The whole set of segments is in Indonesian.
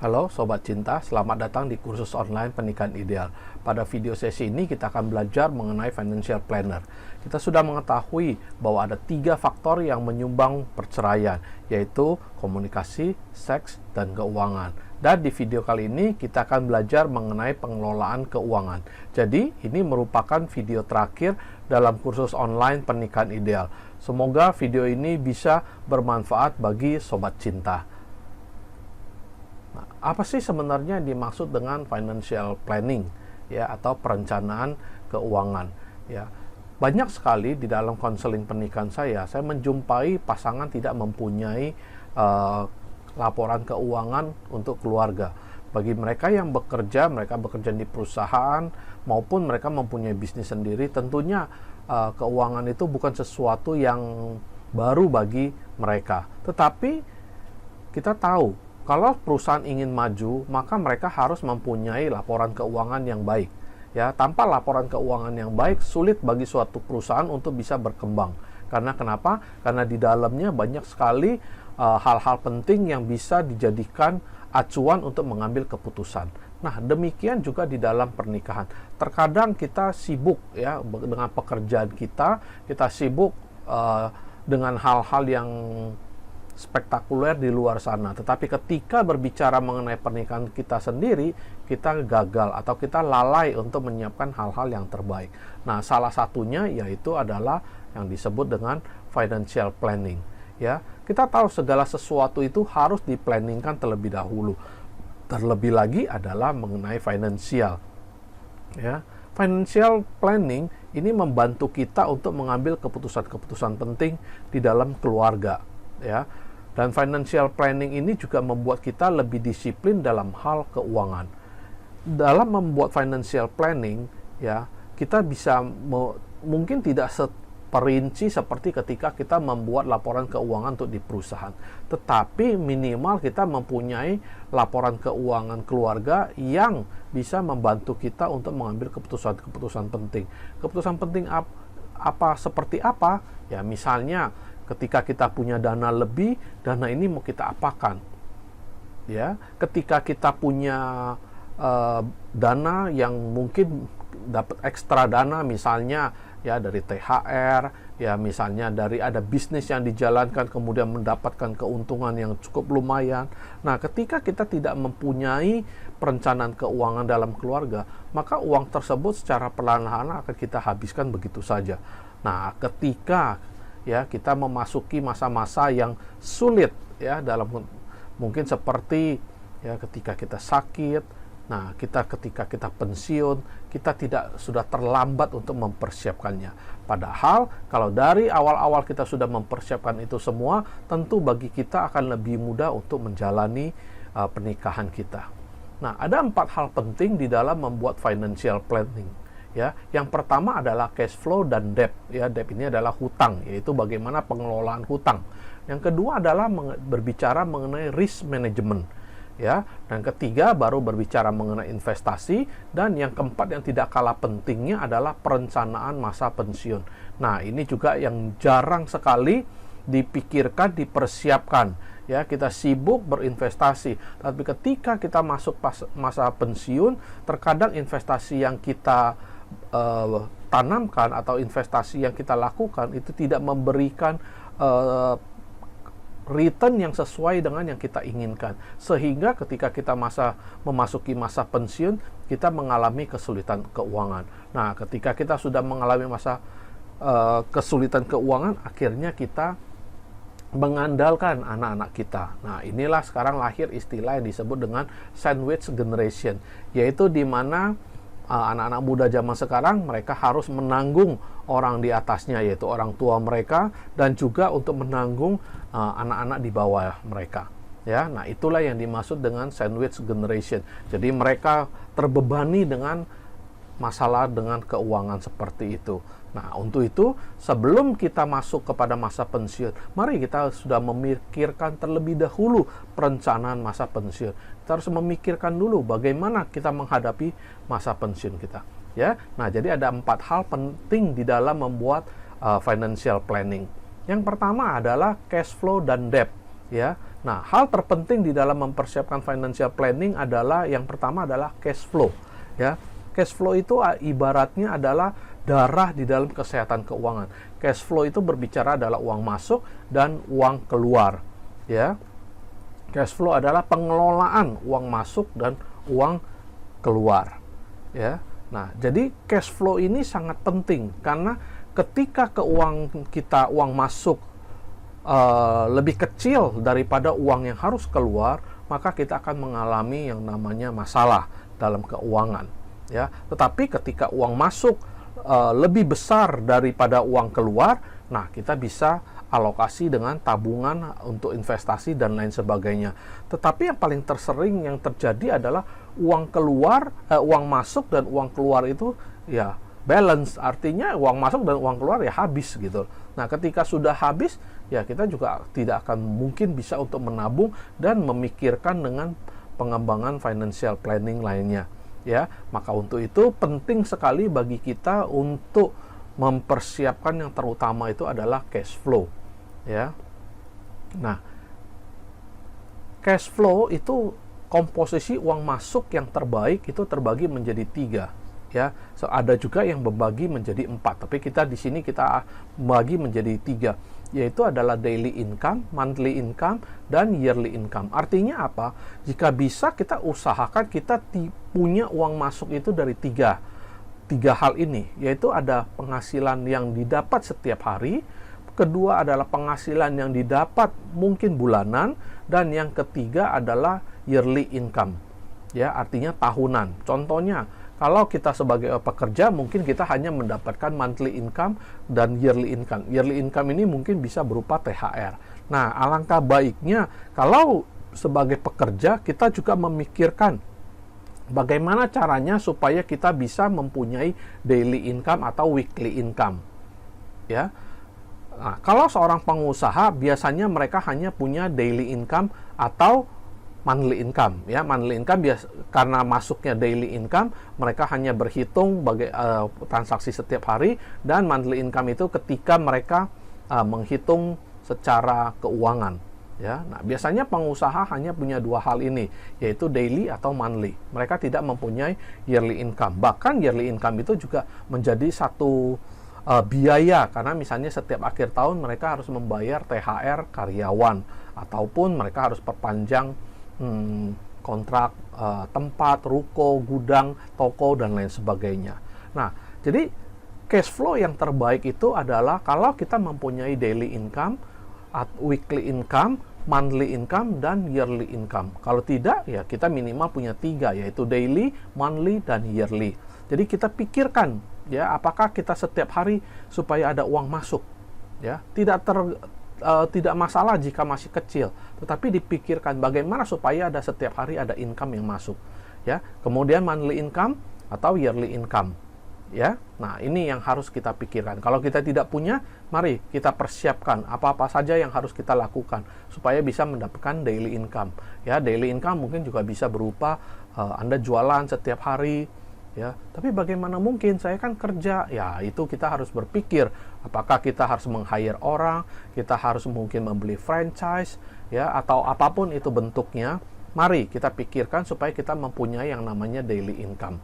Halo Sobat Cinta, selamat datang di kursus online pernikahan ideal. Pada video sesi ini kita akan belajar mengenai financial planner. Kita sudah mengetahui bahwa ada 3 faktor yang menyumbang perceraian, yaitu komunikasi, seks, dan keuangan. Dan di video kali ini kita akan belajar mengenai pengelolaan keuangan. Jadi ini merupakan video terakhir dalam kursus online pernikahan ideal. Semoga video ini bisa bermanfaat bagi Sobat Cinta. Nah, apa sih sebenarnya yang dimaksud dengan financial planning ya, atau perencanaan keuangan ya? Banyak sekali di dalam konseling pernikahan saya menjumpai pasangan tidak mempunyai laporan keuangan untuk keluarga. Bagi mereka yang bekerja, mereka bekerja di perusahaan maupun mereka mempunyai bisnis sendiri, tentunya keuangan itu bukan sesuatu yang baru bagi mereka. Tetapi kita tahu kalau perusahaan ingin maju, maka mereka harus mempunyai laporan keuangan yang baik. Ya, tanpa laporan keuangan yang baik, sulit bagi suatu perusahaan untuk bisa berkembang. Karena kenapa? Karena di dalamnya banyak sekali hal-hal penting yang bisa dijadikan acuan untuk mengambil keputusan. Nah, demikian juga di dalam pernikahan. Terkadang kita sibuk ya dengan pekerjaan kita sibuk dengan hal-hal yang spektakuler di luar sana, tetapi ketika berbicara mengenai pernikahan kita sendiri, kita gagal atau kita lalai untuk menyiapkan hal-hal yang terbaik. Nah, salah satunya yaitu adalah yang disebut dengan financial planning. Ya, kita tahu segala sesuatu itu harus diplanningkan terlebih dahulu. Terlebih lagi adalah mengenai financial. Ya, financial planning ini membantu kita untuk mengambil keputusan-keputusan penting di dalam keluarga. Ya, dan financial planning ini juga membuat kita lebih disiplin dalam hal keuangan. Dalam membuat financial planning, ya, kita bisa mungkin tidak seperinci seperti ketika kita membuat laporan keuangan untuk di perusahaan, tetapi minimal kita mempunyai laporan keuangan keluarga yang bisa membantu kita untuk mengambil keputusan-keputusan penting. Keputusan penting apa seperti apa? Ya, misalnya ketika kita punya dana lebih, dana ini mau kita apakan? Ya, ketika kita punya dana yang mungkin dapat ekstra dana, misalnya ya dari THR, ya misalnya dari ada bisnis yang dijalankan kemudian mendapatkan keuntungan yang cukup lumayan. Nah, ketika kita tidak mempunyai perencanaan keuangan dalam keluarga, maka uang tersebut secara perlahan-lahan akan kita habiskan begitu saja. Nah, ketika ya kita memasuki masa-masa yang sulit ya, dalam mungkin seperti ya ketika kita sakit, nah ketika kita pensiun, kita sudah terlambat untuk mempersiapkannya. Padahal kalau dari awal-awal kita sudah mempersiapkan itu semua, tentu bagi kita akan lebih mudah untuk menjalani pernikahan kita. Nah, ada 4 hal penting di dalam membuat financial planning. Ya, yang pertama adalah cash flow dan debt. Ya, debt ini adalah hutang, yaitu bagaimana pengelolaan hutang. Yang kedua adalah berbicara mengenai risk management. Ya, dan ketiga baru berbicara mengenai investasi, dan yang keempat yang tidak kalah pentingnya adalah perencanaan masa pensiun. Nah, ini juga yang jarang sekali dipikirkan, dipersiapkan. Ya, kita sibuk berinvestasi, tapi ketika kita masuk masa pensiun, terkadang investasi yang kita tanamkan atau investasi yang kita lakukan itu tidak memberikan return yang sesuai dengan yang kita inginkan, sehingga ketika kita memasuki masa pensiun, kita mengalami kesulitan keuangan. Nah, ketika kita sudah mengalami masa kesulitan keuangan, akhirnya kita mengandalkan anak-anak kita. Nah, inilah sekarang lahir istilah yang disebut dengan sandwich generation, yaitu di mana anak-anak muda zaman sekarang mereka harus menanggung orang di atasnya, yaitu orang tua mereka, dan juga untuk menanggung anak-anak di bawah mereka. Ya, nah itulah yang dimaksud dengan sandwich generation. Jadi mereka terbebani dengan masalah dengan keuangan seperti itu. Nah, untuk itu sebelum kita masuk kepada masa pensiun, mari kita sudah memikirkan terlebih dahulu perencanaan masa pensiun. Kita harus memikirkan dulu bagaimana kita menghadapi masa pensiun kita. Ya, nah jadi ada 4 hal penting di dalam membuat financial planning. Yang pertama adalah cash flow dan debt. Ya, Nah, hal terpenting di dalam mempersiapkan financial planning adalah yang pertama adalah cash flow. Ya, cash flow itu ibaratnya adalah darah di dalam kesehatan keuangan. Cash flow itu berbicara adalah uang masuk dan uang keluar. Ya, cash flow adalah pengelolaan uang masuk dan uang keluar. Ya, nah jadi cash flow ini sangat penting karena ketika keuangan kita uang masuk lebih kecil daripada uang yang harus keluar, maka kita akan mengalami yang namanya masalah dalam keuangan. Ya, tetapi ketika uang masuk lebih besar daripada uang keluar, nah kita bisa alokasi dengan tabungan untuk investasi dan lain sebagainya. Tetapi yang paling tersering yang terjadi adalah uang keluar, uang masuk dan uang keluar itu ya balance, artinya uang masuk dan uang keluar ya habis gitu. Nah, ketika sudah habis, ya kita juga tidak akan mungkin bisa untuk menabung dan memikirkan dengan pengembangan financial planning lainnya. Ya, maka untuk itu penting sekali bagi kita untuk mempersiapkan yang terutama itu adalah cash flow. Ya, nah cash flow itu komposisi uang masuk yang terbaik itu terbagi menjadi 3. Ya, so, ada juga yang membagi menjadi 4, tapi kita di sini kita bagi menjadi 3, yaitu adalah daily income, monthly income, dan yearly income. Artinya apa? Jika bisa kita usahakan kita punya uang masuk itu dari tiga hal ini, yaitu ada penghasilan yang didapat setiap hari, kedua adalah penghasilan yang didapat mungkin bulanan, dan yang ketiga adalah yearly income. Ya, artinya tahunan. Contohnya, kalau kita sebagai pekerja mungkin kita hanya mendapatkan monthly income dan yearly income. Yearly income ini mungkin bisa berupa THR. Nah, alangkah baiknya kalau sebagai pekerja kita juga memikirkan bagaimana caranya supaya kita bisa mempunyai daily income atau weekly income. Ya. Nah, kalau seorang pengusaha biasanya mereka hanya punya daily income atau monthly income. Ya, monthly income karena masuknya daily income, mereka hanya berhitung transaksi setiap hari, dan monthly income itu ketika mereka menghitung secara keuangan. Ya, nah biasanya pengusaha hanya punya 2 hal ini, yaitu daily atau monthly. Mereka tidak mempunyai yearly income. Bahkan yearly income itu juga menjadi satu biaya, karena misalnya setiap akhir tahun mereka harus membayar THR karyawan, ataupun mereka harus perpanjang kontrak tempat, ruko, gudang, toko, dan lain sebagainya. Nah, jadi cash flow yang terbaik itu adalah kalau kita mempunyai daily income, weekly income, monthly income, dan yearly income. Kalau tidak, ya kita minimal punya 3, yaitu daily, monthly, dan yearly. Jadi kita pikirkan, ya, apakah kita setiap hari supaya ada uang masuk. Ya, tidak masalah jika masih kecil, tetapi dipikirkan bagaimana supaya ada setiap hari ada income yang masuk. Ya, kemudian monthly income atau yearly income. Ya, nah ini yang harus kita pikirkan. Kalau kita tidak punya, mari kita persiapkan apa-apa saja yang harus kita lakukan supaya bisa mendapatkan daily income. Ya, daily income mungkin juga bisa berupa Anda jualan setiap hari. Ya, tapi bagaimana mungkin saya kan kerja? Ya, itu kita harus berpikir apakah kita harus meng-hire orang, kita harus mungkin membeli franchise, ya, atau apapun itu bentuknya. Mari kita pikirkan supaya kita mempunyai yang namanya daily income.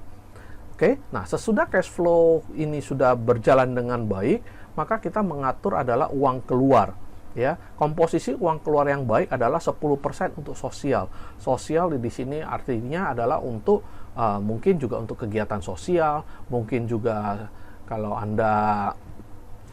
Oke, nah sesudah cash flow ini sudah berjalan dengan baik, maka kita mengatur adalah uang keluar. Ya, komposisi uang keluar yang baik adalah 10% untuk sosial. Sosial di sini artinya adalah untuk mungkin juga untuk kegiatan sosial, mungkin juga kalau Anda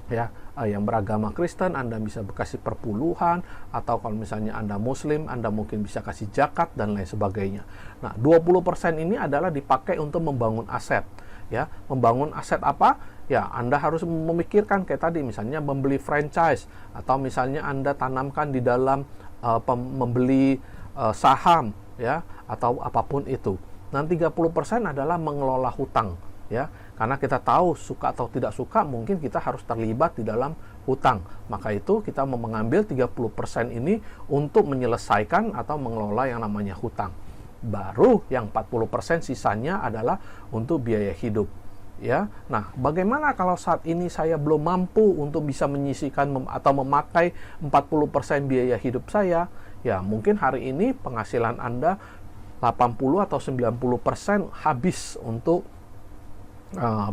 ya yang beragama Kristen, Anda bisa kasih perpuluhan, atau kalau misalnya Anda Muslim, Anda mungkin bisa kasih zakat dan lain sebagainya. Nah, 20% ini adalah dipakai untuk membangun aset. Ya, membangun aset apa? Ya, Anda harus memikirkan kayak tadi, misalnya membeli franchise, atau misalnya Anda tanamkan di dalam membeli saham, ya, atau apapun itu. Dan 30% adalah mengelola hutang, ya. Karena kita tahu suka atau tidak suka, mungkin kita harus terlibat di dalam hutang. Maka itu kita mau mengambil 30% ini untuk menyelesaikan atau mengelola yang namanya hutang. Baru yang 40% sisanya adalah untuk biaya hidup. Ya, nah bagaimana kalau saat ini saya belum mampu untuk bisa menyisihkan atau memakai 40% biaya hidup saya? ya mungkin hari ini penghasilan Anda 80 atau 90% habis untuk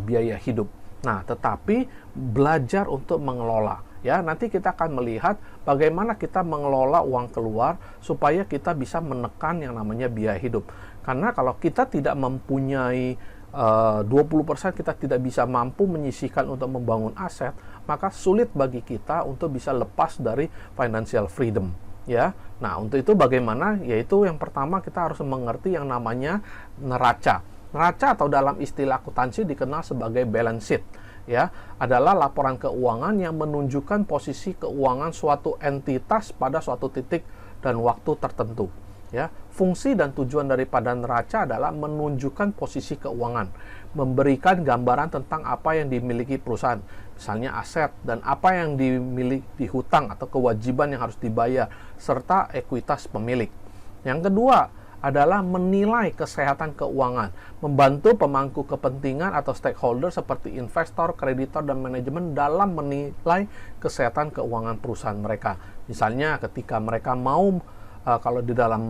biaya hidup. Nah, tetapi belajar untuk mengelola. Ya, nanti kita akan melihat bagaimana kita mengelola uang keluar supaya kita bisa menekan yang namanya biaya hidup. Karena kalau kita tidak mempunyai 20%, kita tidak bisa mampu menyisihkan untuk membangun aset, maka sulit bagi kita untuk bisa lepas dari financial freedom. Ya, nah untuk itu bagaimana? Yaitu yang pertama kita harus mengerti yang namanya neraca. Neraca atau dalam istilah akuntansi dikenal sebagai balance sheet, ya, adalah laporan keuangan yang menunjukkan posisi keuangan suatu entitas pada suatu titik dan waktu tertentu. Ya, fungsi dan tujuan daripada neraca adalah menunjukkan posisi keuangan, memberikan gambaran tentang apa yang dimiliki perusahaan, misalnya aset dan apa yang dimiliki hutang atau kewajiban yang harus dibayar, serta ekuitas pemilik. Yang kedua adalah menilai kesehatan keuangan, membantu pemangku kepentingan atau stakeholder seperti investor, kreditor, dan manajemen dalam menilai kesehatan keuangan perusahaan mereka. Misalnya ketika mereka mau, kalau di dalam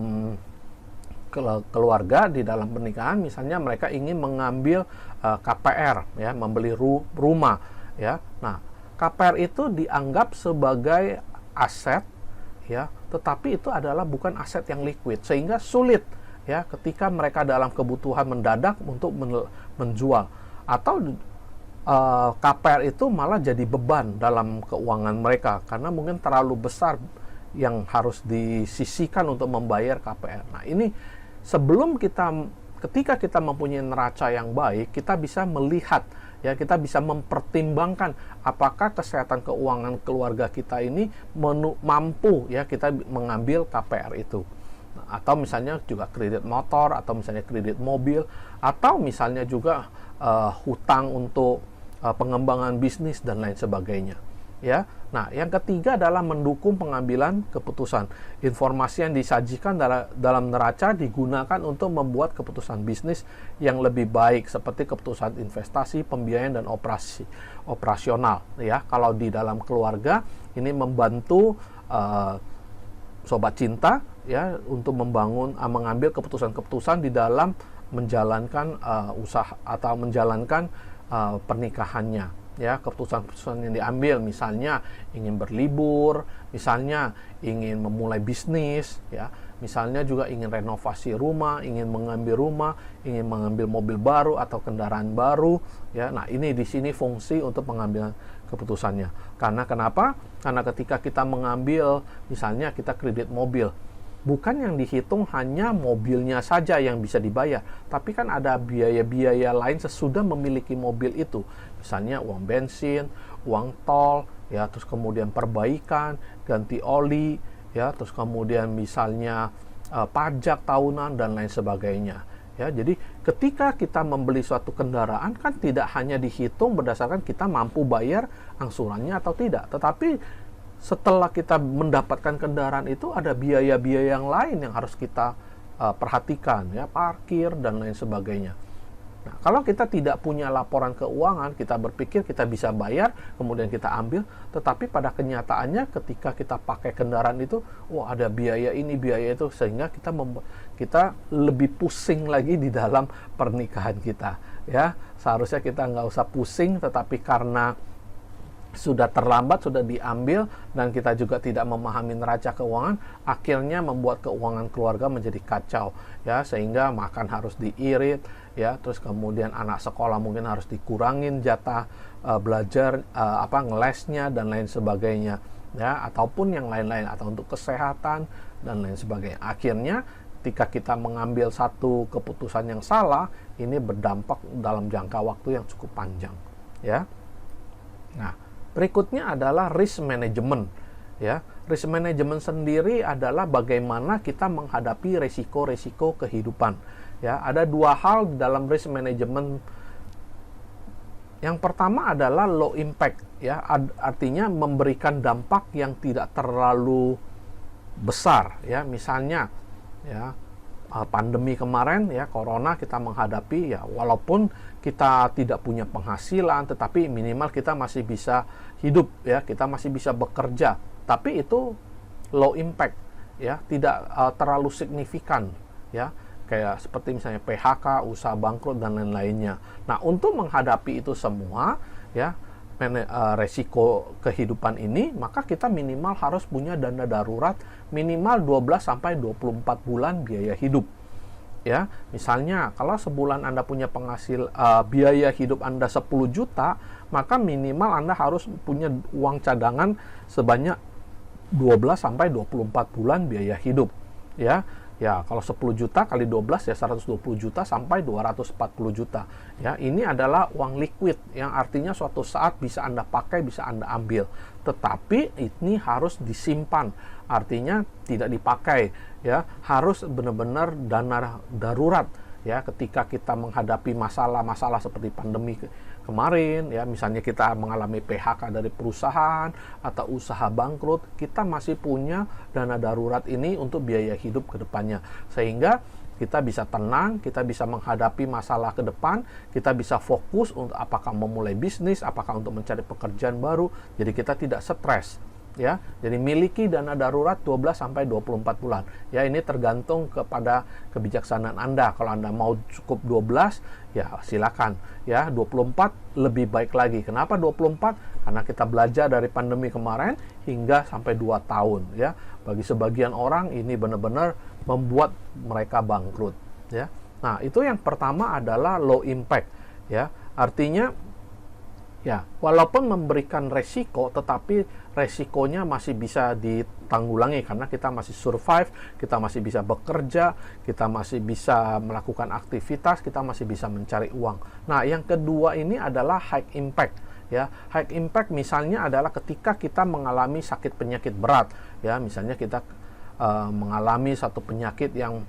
keluarga, di dalam pernikahan, misalnya mereka ingin mengambil KPR, ya, membeli rumah, ya. Nah, KPR itu dianggap sebagai aset, ya, tetapi itu adalah bukan aset yang liquid, sehingga sulit, ya, ketika mereka dalam kebutuhan mendadak untuk menjual, atau KPR itu malah jadi beban dalam keuangan mereka karena mungkin terlalu besar yang harus disisihkan untuk membayar KPR. Nah, ini ketika kita mempunyai neraca yang baik, kita bisa melihat, ya, kita bisa mempertimbangkan apakah kesehatan keuangan keluarga kita ini mampu, ya, kita mengambil KPR itu. Nah, atau misalnya juga kredit motor, atau misalnya kredit mobil, atau misalnya juga hutang untuk pengembangan bisnis dan lain sebagainya. Ya, nah yang ketiga adalah mendukung pengambilan keputusan. Informasi yang disajikan dalam neraca digunakan untuk membuat keputusan bisnis yang lebih baik, seperti keputusan investasi, pembiayaan, dan operasional. Ya, kalau di dalam keluarga ini membantu sobat cinta, ya, untuk mengambil keputusan-keputusan di dalam menjalankan usaha atau menjalankan pernikahannya. Ya, keputusan-keputusan yang diambil, misalnya ingin berlibur, misalnya ingin memulai bisnis, ya, misalnya juga ingin renovasi rumah, ingin mengambil rumah, ingin mengambil mobil baru atau kendaraan baru, ya. Nah, ini di sini fungsi untuk pengambilan keputusannya. Karena kenapa? Karena ketika kita mengambil, misalnya kita kredit mobil, bukan yang dihitung hanya mobilnya saja yang bisa dibayar, tapi kan ada biaya-biaya lain sesudah memiliki mobil itu. Misalnya uang bensin, uang tol, ya, terus kemudian perbaikan, ganti oli, ya, terus kemudian misalnya pajak tahunan dan lain sebagainya. Ya, jadi ketika kita membeli suatu kendaraan kan tidak hanya dihitung berdasarkan kita mampu bayar angsurannya atau tidak, tetapi setelah kita mendapatkan kendaraan itu ada biaya-biaya yang lain yang harus kita perhatikan, ya, parkir dan lain sebagainya. Nah, kalau kita tidak punya laporan keuangan, kita berpikir kita bisa bayar, kemudian kita ambil, tetapi pada kenyataannya ketika kita pakai kendaraan itu, ada biaya ini, biaya itu, sehingga kita lebih pusing lagi di dalam pernikahan kita. Ya, seharusnya kita nggak usah pusing, tetapi karena sudah terlambat, sudah diambil, dan kita juga tidak memahami neraca keuangan, akhirnya membuat keuangan keluarga menjadi kacau, ya, sehingga makan harus diirit, ya, terus kemudian anak sekolah mungkin harus dikurangin jatah belajar, ngelesnya dan lain sebagainya, ya, ataupun yang lain-lain, atau untuk kesehatan dan lain sebagainya. Akhirnya ketika kita mengambil satu keputusan yang salah, ini berdampak dalam jangka waktu yang cukup panjang, ya. Nah, berikutnya adalah risk management, ya. Risk management sendiri adalah bagaimana kita menghadapi resiko-resiko kehidupan, ya. Ada dua hal dalam risk management. Yang pertama adalah low impact, ya, artinya memberikan dampak yang tidak terlalu besar, ya. Misalnya, ya, pandemi kemarin, ya, corona, kita menghadapi, ya, walaupun kita tidak punya penghasilan, tetapi minimal kita masih bisa hidup, ya, kita masih bisa bekerja, tapi itu low impact, ya, tidak terlalu signifikan, ya, kayak seperti misalnya PHK, usaha bangkrut dan lain-lainnya. Nah, untuk menghadapi itu semua, ya, resiko kehidupan ini, maka kita minimal harus punya dana darurat minimal 12 sampai 24 bulan biaya hidup. Ya, misalnya kalau sebulan Anda punya biaya hidup Anda 10 juta, maka minimal Anda harus punya uang cadangan sebanyak 12 sampai 24 bulan biaya hidup. Ya, kalau 10 juta kali 12 ya 120 juta sampai 240 juta. Ya, ini adalah uang liquid yang artinya suatu saat bisa Anda pakai, bisa Anda ambil. Tetapi ini harus disimpan, artinya tidak dipakai, ya, harus benar-benar dana darurat, ya, ketika kita menghadapi masalah-masalah seperti pandemi kemarin, ya, misalnya kita mengalami PHK dari perusahaan atau usaha bangkrut, kita masih punya dana darurat ini untuk biaya hidup ke depannya, sehingga kita bisa tenang, kita bisa menghadapi masalah ke depan, kita bisa fokus untuk apakah memulai bisnis, apakah untuk mencari pekerjaan baru, jadi kita tidak stres. Ya, jadi miliki dana darurat 12 sampai 24 bulan. Ya, ini tergantung kepada kebijaksanaan Anda. Kalau Anda mau cukup 12, ya silakan. Ya, 24 lebih baik lagi. Kenapa 24? Karena kita belajar dari pandemi kemarin hingga sampai 2 tahun, ya. Bagi sebagian orang ini benar-benar membuat mereka bangkrut, ya. Nah, itu yang pertama adalah low impact, ya. Artinya, ya, walaupun memberikan resiko, tetapi resikonya masih bisa ditanggulangi karena kita masih survive, kita masih bisa bekerja, kita masih bisa melakukan aktivitas, kita masih bisa mencari uang. Nah, yang kedua ini adalah high impact. Ya, high impact misalnya adalah ketika kita mengalami sakit penyakit berat. Ya, misalnya kita mengalami satu penyakit yang,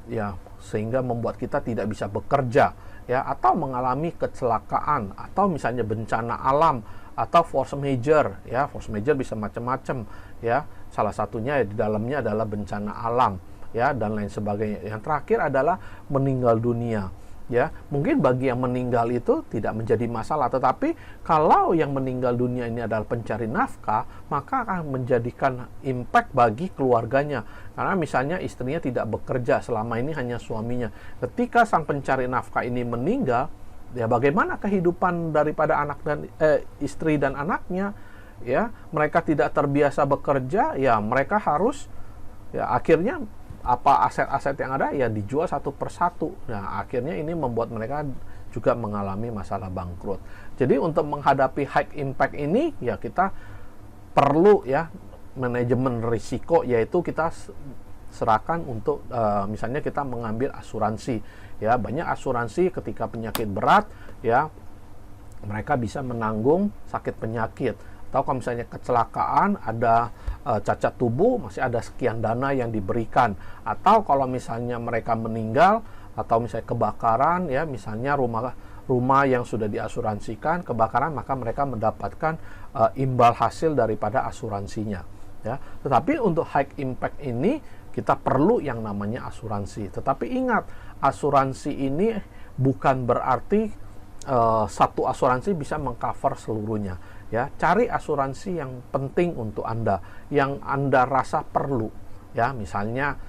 ya, sehingga membuat kita tidak bisa bekerja, ya, atau mengalami kecelakaan, atau misalnya bencana alam, atau force major, ya, force major bisa macam-macam, ya, salah satunya di dalamnya adalah bencana alam, ya, dan lain sebagainya. Yang terakhir adalah meninggal dunia, ya. Mungkin bagi yang meninggal itu tidak menjadi masalah, tetapi kalau yang meninggal dunia ini adalah pencari nafkah, maka akan menjadikan impact bagi keluarganya. Karena misalnya istrinya tidak bekerja, selama ini hanya suaminya. Ketika sang pencari nafkah ini meninggal, ya, bagaimana kehidupan daripada anak dan istri dan anaknya? Ya, mereka tidak terbiasa bekerja, ya mereka harus, ya, akhirnya apa aset-aset yang ada ya dijual satu persatu. Nah, akhirnya ini membuat mereka juga mengalami masalah bangkrut. Jadi untuk menghadapi high impact ini, ya kita perlu, ya, manajemen risiko, yaitu kita serahkan untuk misalnya kita mengambil asuransi. Ya, banyak asuransi ketika penyakit berat, ya, mereka bisa menanggung sakit penyakit. Atau kalau misalnya kecelakaan, ada cacat tubuh, masih ada sekian dana yang diberikan. Atau kalau misalnya mereka meninggal, atau misalnya kebakaran, ya, misalnya rumah yang sudah diasuransikan kebakaran, maka mereka mendapatkan imbal hasil daripada asuransinya. Ya. Tetapi untuk high impact ini kita perlu yang namanya asuransi. Tetapi ingat, asuransi ini bukan berarti satu asuransi bisa mengcover seluruhnya. Ya, cari asuransi yang penting untuk Anda, yang Anda rasa perlu. Ya, misalnya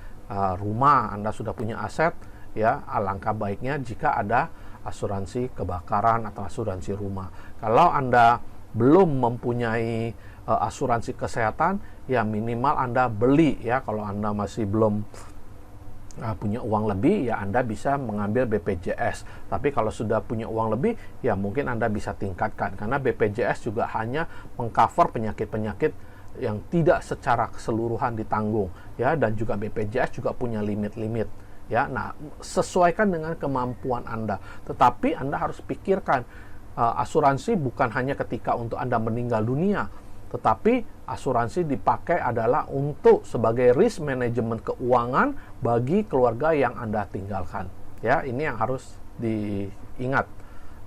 rumah, Anda sudah punya aset, ya, alangkah baiknya jika ada asuransi kebakaran atau asuransi rumah. Kalau Anda belum mempunyai asuransi kesehatan, ya minimal Anda beli, ya. Kalau Anda masih belum punya uang lebih, ya Anda bisa mengambil BPJS. Tapi kalau sudah punya uang lebih, ya mungkin Anda bisa tingkatkan, karena BPJS juga hanya mengcover penyakit-penyakit yang tidak secara keseluruhan ditanggung, ya, dan juga BPJS juga punya limit-limit, ya. Nah, sesuaikan dengan kemampuan Anda. Tetapi Anda harus pikirkan, asuransi bukan hanya ketika untuk Anda meninggal dunia, tetapi asuransi dipakai adalah untuk sebagai risk management keuangan bagi keluarga yang Anda tinggalkan. Ya, ini yang harus diingat.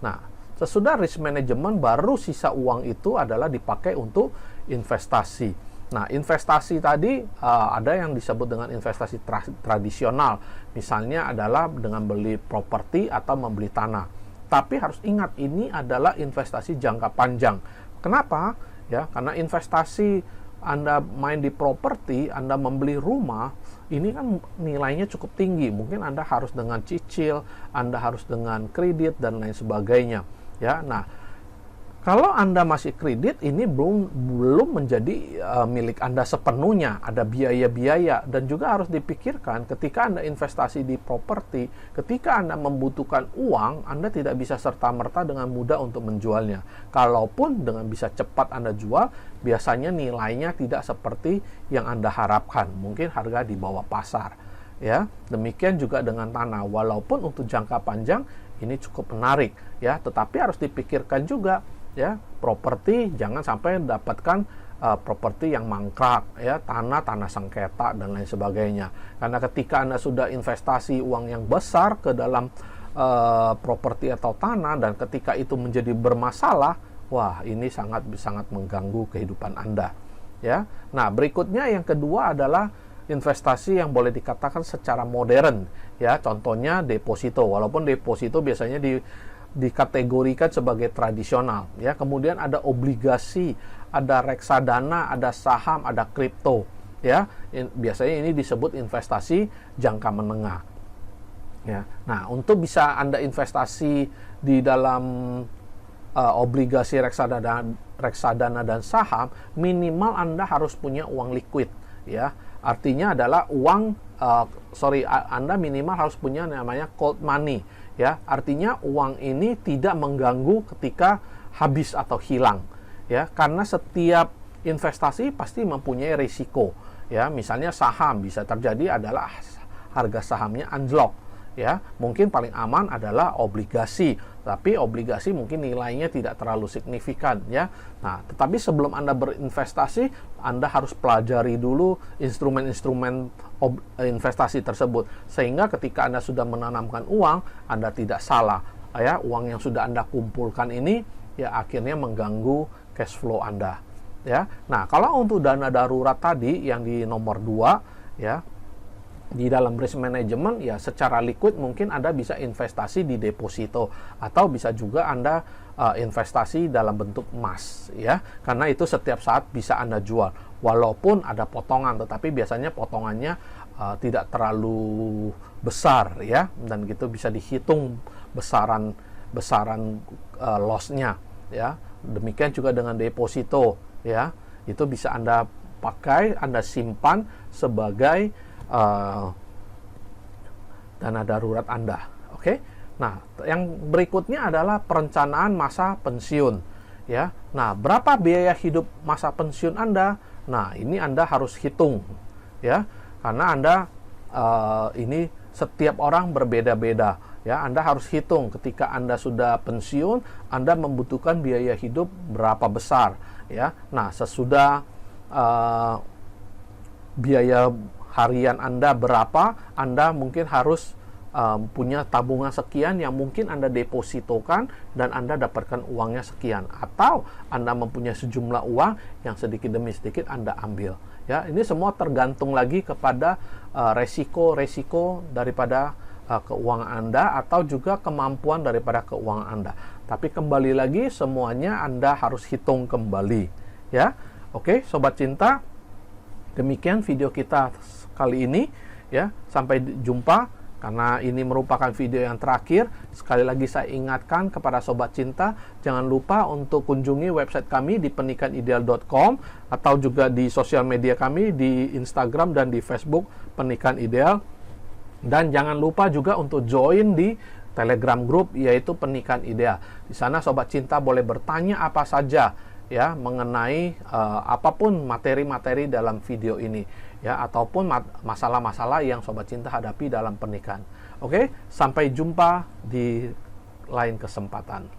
Nah, sesudah risk management, baru sisa uang itu adalah dipakai untuk investasi. Nah, investasi tadi ada yang disebut dengan investasi tradisional. Misalnya adalah dengan beli properti atau membeli tanah. Tapi harus ingat, ini adalah investasi jangka panjang. Kenapa? Ya, karena investasi Anda main di properti, Anda membeli rumah, ini kan nilainya cukup tinggi. Mungkin Anda harus dengan cicil, Anda harus dengan kredit dan lain sebagainya. Ya, nah, kalau Anda masih kredit, ini belum menjadi milik Anda sepenuhnya. Ada biaya-biaya dan juga harus dipikirkan ketika Anda investasi di properti, ketika Anda membutuhkan uang, Anda tidak bisa serta-merta dengan mudah untuk menjualnya. Kalaupun dengan bisa cepat Anda jual, biasanya nilainya tidak seperti yang Anda harapkan. Mungkin harga di bawah pasar. Ya, demikian juga dengan tanah. Walaupun untuk jangka panjang ini cukup menarik, ya, tetapi harus dipikirkan juga. Ya, properti jangan sampai dapatkan properti yang mangkrak, ya, tanah sengketa dan lain sebagainya. Karena ketika Anda sudah investasi uang yang besar ke dalam properti atau tanah dan ketika itu menjadi bermasalah, wah, ini sangat mengganggu kehidupan Anda. Ya, nah, berikutnya yang kedua adalah investasi yang boleh dikatakan secara modern. Ya, contohnya deposito. Walaupun deposito biasanya dikategorikan sebagai tradisional, ya. Kemudian ada obligasi, ada reksadana, ada saham, ada kripto, ya. Biasanya ini disebut investasi jangka menengah, ya. Nah, untuk bisa Anda investasi di dalam obligasi, reksadana dan saham, minimal Anda harus punya uang liquid, ya. Artinya adalah Anda minimal harus punya namanya cold money. Ya, artinya uang ini tidak mengganggu ketika habis atau hilang, ya, karena setiap investasi pasti mempunyai risiko, ya. Misalnya saham, bisa terjadi adalah harga sahamnya anjlok, ya. Mungkin paling aman adalah obligasi, tapi obligasi mungkin nilainya tidak terlalu signifikan, ya. Nah, tetapi sebelum Anda berinvestasi, Anda harus pelajari dulu instrumen-instrumen investasi tersebut, sehingga ketika Anda sudah menanamkan uang, Anda tidak salah, ya. Uang yang sudah Anda kumpulkan ini, ya, akhirnya mengganggu cash flow Anda, ya. Nah, kalau untuk dana darurat tadi yang di nomor 2, ya, di dalam risk management, ya, secara liquid mungkin Anda bisa investasi di deposito atau bisa juga Anda investasi dalam bentuk emas, ya, karena itu setiap saat bisa Anda jual walaupun ada potongan, tetapi biasanya potongannya tidak terlalu besar, ya, dan gitu bisa dihitung besaran loss-nya, ya. Demikian juga dengan deposito, ya, itu bisa Anda pakai, Anda simpan sebagai dana darurat Anda. Oke. Nah, yang berikutnya adalah perencanaan masa pensiun, ya. Nah, berapa biaya hidup masa pensiun Anda? Nah, ini Anda harus hitung, ya. Karena Anda ini setiap orang berbeda-beda, ya. Anda harus hitung ketika Anda sudah pensiun, Anda membutuhkan biaya hidup berapa besar, ya. Nah, sesudah biaya harian Anda berapa, Anda mungkin harus punya tabungan sekian yang mungkin Anda depositokan dan Anda dapatkan uangnya sekian, atau Anda mempunyai sejumlah uang yang sedikit demi sedikit Anda ambil, ya. Ini semua tergantung lagi kepada resiko daripada keuangan Anda atau juga kemampuan daripada keuangan Anda. Tapi kembali lagi semuanya Anda harus hitung kembali, ya. Oke, sobat cinta, demikian video kita kali ini, ya. Sampai jumpa, karena ini merupakan video yang terakhir. Sekali lagi saya ingatkan kepada sobat cinta, jangan lupa untuk kunjungi website kami di pernikahanideal.com atau juga di sosial media kami di Instagram dan di Facebook Pernikahan Ideal. Dan jangan lupa juga untuk join di Telegram Group, yaitu Pernikahan Ideal. Di sana sobat cinta boleh bertanya apa saja, ya, mengenai apapun materi-materi dalam video ini, ya, ataupun masalah-masalah yang sobat cinta hadapi dalam pernikahan. Oke, sampai jumpa di lain kesempatan.